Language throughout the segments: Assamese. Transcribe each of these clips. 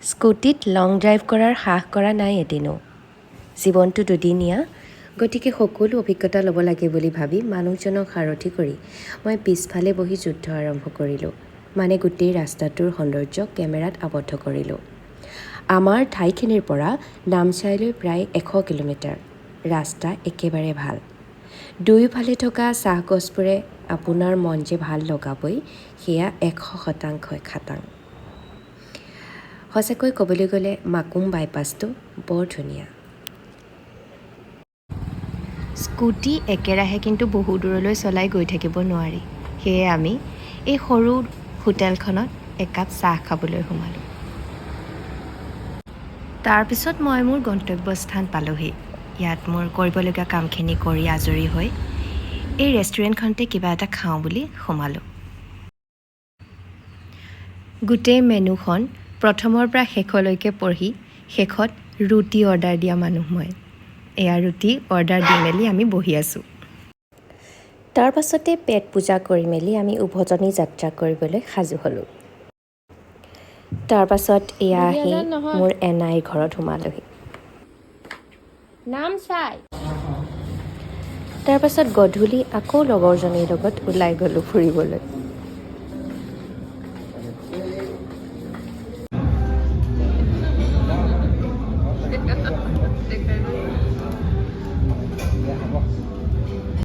স্কুটিত লং ড্ৰাইভ কৰাৰ সাহ কৰা নাই এদিনো। জীৱনটো দুদিনীয়া, গতিকে সকলো অভিজ্ঞতা ল'ব লাগে বুলি ভাবি মানুহজনক সাৰথি কৰি মই পিছফালে বহি যুদ্ধ আৰম্ভ কৰিলোঁ। মানে গোটেই ৰাস্তাটোৰ সৌন্দৰ্য কেমেৰাত আবদ্ধ কৰিলোঁ। আমাৰ ঠাইখিনিৰ পৰা নামচাইলৈ প্ৰায় 100 কিলোমিটাৰ। ৰাস্তা একেবাৰে ভাল। দুয়োফালে থকা চাহগছবোৰে আপোনাৰ মন যে ভাল লগাবই, সেয়া 100% খাটাং। সঁচাকৈ ক'বলৈ গ'লে মাকুম বাইপাছটো বৰ ধুনীয়া। স্কুটি একেৰাহে কিন্তু বহু দূৰলৈ চলাই গৈ থাকিব নোৱাৰি। সেয়ে আমি এই সৰু হোটেলখনত একাপ চাহ খাবলৈ সোমালোঁ। তাৰপিছত মই মোৰ গন্তব্যস্থান পালোহি। ইয়াত মোৰ কৰিবলগীয়া কামখিনি কৰি আজৰি হৈ এই ৰেষ্টুৰেণ্টখনতে কিবা এটা খাওঁ বুলি সোমালোঁ। গোটেই মেনুখন প্ৰথমৰ পৰা শেষলৈকে পঢ়ি শেষত ৰুটি অৰ্ডাৰ দিয়া মানুহ মই। এয়া ৰুটি অৰ্ডাৰ দি মেলি আমি বহি আছোঁ। তাৰ পাছতে পেট পূজা কৰি মেলি আমি উভতনি যাত্ৰা কৰিবলৈ সাজু হ'লোঁ। তাৰ পাছত এয়া আহি মোৰ এনাইৰ ঘৰত সোমালোহি। নাম চাই তাৰ পাছত গধূলি আকৌ লগৰজনীৰ লগত ওলাই গ'লোঁ ফুৰিবলৈ।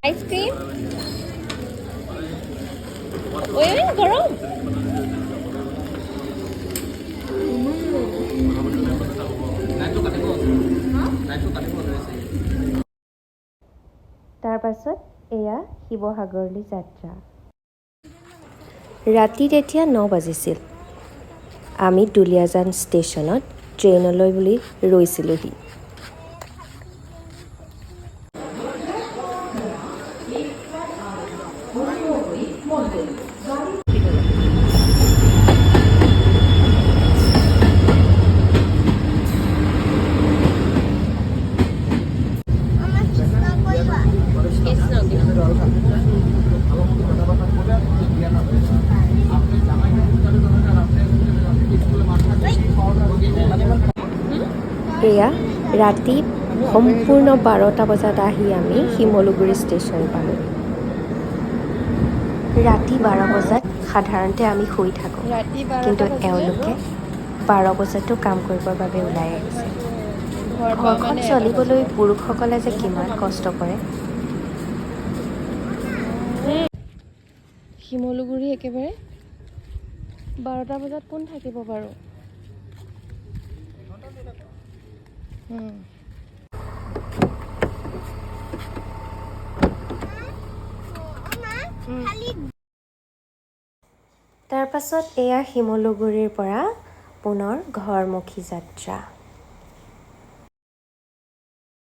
আইসক্ৰিম ওই গৰম তাৰ পাছত এয়া শিৱসাগৰলৈ যাত্ৰা। ৰাতি তেতিয়া 9 বাজিছিল। আমি দুলীয়াজান ষ্টেচনত ট্ৰেইনলৈ বুলি ৰৈছিলোহি। এয়া ৰাতি সম্পূৰ্ণ 12টা বজাত আহি আমি শিমলুগুৰি ষ্টেচন পালোঁ। ৰাতি 12 বজাত সাধাৰণতে আমি শুই থাকোঁ, কিন্তু এওঁলোকে 12 বজাতো কাম কৰিবৰ বাবে ওলাই আহিছে। ঘৰখন চলিবলৈ পুৰুষসকলে যে কিমান কষ্ট কৰে। শিমলুগুৰি একেবাৰে 12টা বজাত কোন থাকিব বাৰু? তাৰ পাছত এয়া শিমলুগুৰিৰ পৰা পুনৰ ঘৰমুখী যাত্ৰা।